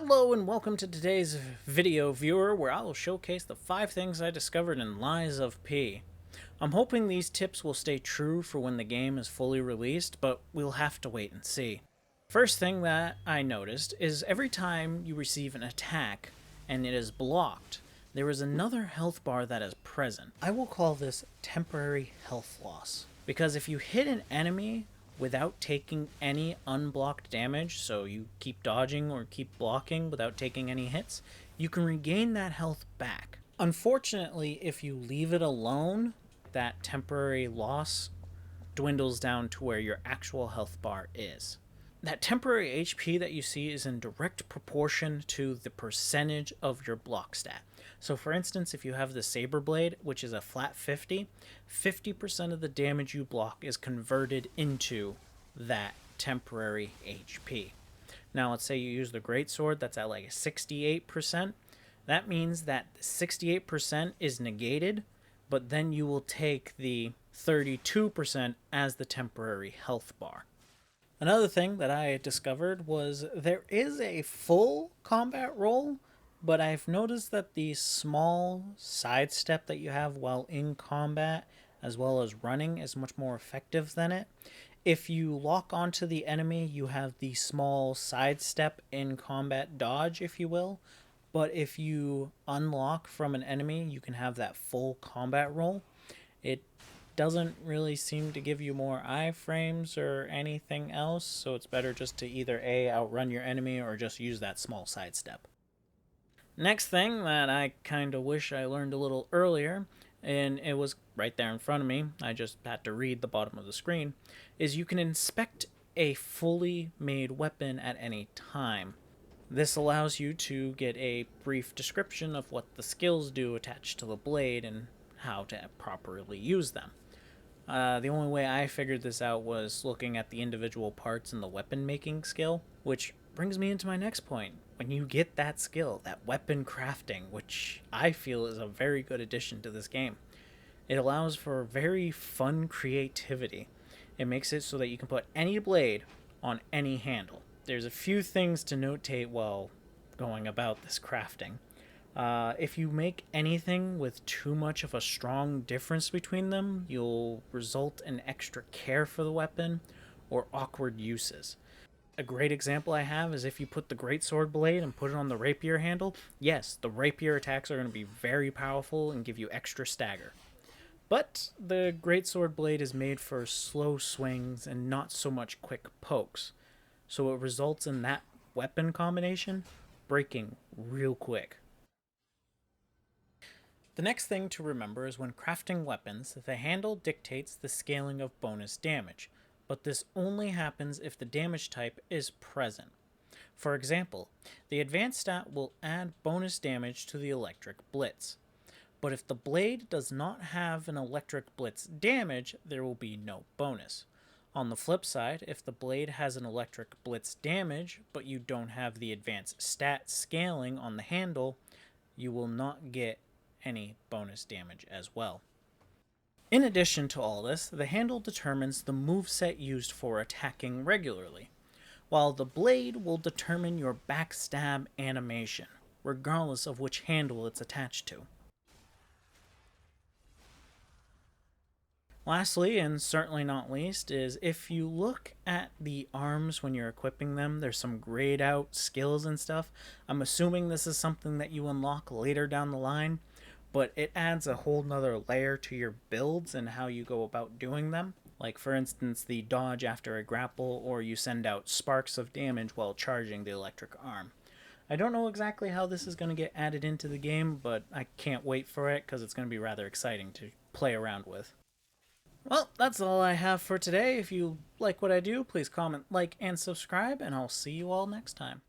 Hello and welcome to today's video viewer where I will showcase the 5 things I discovered in Lies of P. I'm hoping these tips will stay true for when the game is fully released, but we'll have to wait and see. First thing that I noticed is every time you receive an attack and it is blocked, there is another health bar that is present. I will call this temporary health loss, because if you hit an enemy without taking any unblocked damage, so you keep dodging or keep blocking without taking any hits, you can regain that health back. Unfortunately, if you leave it alone, that temporary loss dwindles down to where your actual health bar is. That temporary HP that you see is in direct proportion to the percentage of your block stat. So for instance, if you have the Saber Blade, which is a flat 50, 50% of the damage you block is converted into that temporary HP. Now let's say you use the Greatsword, that's at like a 68%. That means that 68% is negated, but then you will take the 32% as the temporary health bar. Another thing that I discovered was there is a full combat roll, but I've noticed that the small sidestep that you have while in combat, as well as running, is much more effective than it. If you lock onto the enemy, you have the small sidestep in combat dodge, if you will. But if you unlock from an enemy, you can have that full combat roll. It doesn't really seem to give you more iframes or anything else, so it's better just to either A, outrun your enemy, or just use that small sidestep. Next thing that I kinda wish I learned a little earlier, and it was right there in front of me, I just had to read the bottom of the screen, is you can inspect a fully made weapon at any time. This allows you to get a brief description of what the skills do attached to the blade and how to properly use them. The only way I figured this out was looking at the individual parts in the weapon making skill, which brings me into my next point. When you get that skill, that weapon crafting, which I feel is a very good addition to this game, it allows for very fun creativity. It makes it so that you can put any blade on any handle. There's a few things to notate while going about this crafting. If you make anything with too much of a strong difference between them, you'll result in extra care for the weapon or awkward uses. A great example I have is if you put the Greatsword blade and put it on the rapier handle, yes, the rapier attacks are going to be very powerful and give you extra stagger. But the Greatsword blade is made for slow swings and not so much quick pokes, so it results in that weapon combination breaking real quick. The next thing to remember is when crafting weapons, the handle dictates the scaling of bonus damage, but this only happens if the damage type is present. For example, the advanced stat will add bonus damage to the electric blitz, but if the blade does not have an electric blitz damage, there will be no bonus. On the flip side, if the blade has an electric blitz damage, but you don't have the advanced stat scaling on the handle, you will not get any bonus damage as well. In addition to all this, the handle determines the moveset used for attacking regularly, while the blade will determine your backstab animation, regardless of which handle it's attached to. Lastly, and certainly not least, is if you look at the arms when you're equipping them, there's some grayed out skills and stuff. I'm assuming this is something that you unlock later down the line, but it adds a whole nother layer to your builds and how you go about doing them. Like for instance, the dodge after a grapple, or you send out sparks of damage while charging the electric arm. I don't know exactly how this is going to get added into the game, but I can't wait for it because it's going to be rather exciting to play around with. Well, that's all I have for today. If you like what I do, please comment, like, and subscribe, and I'll see you all next time.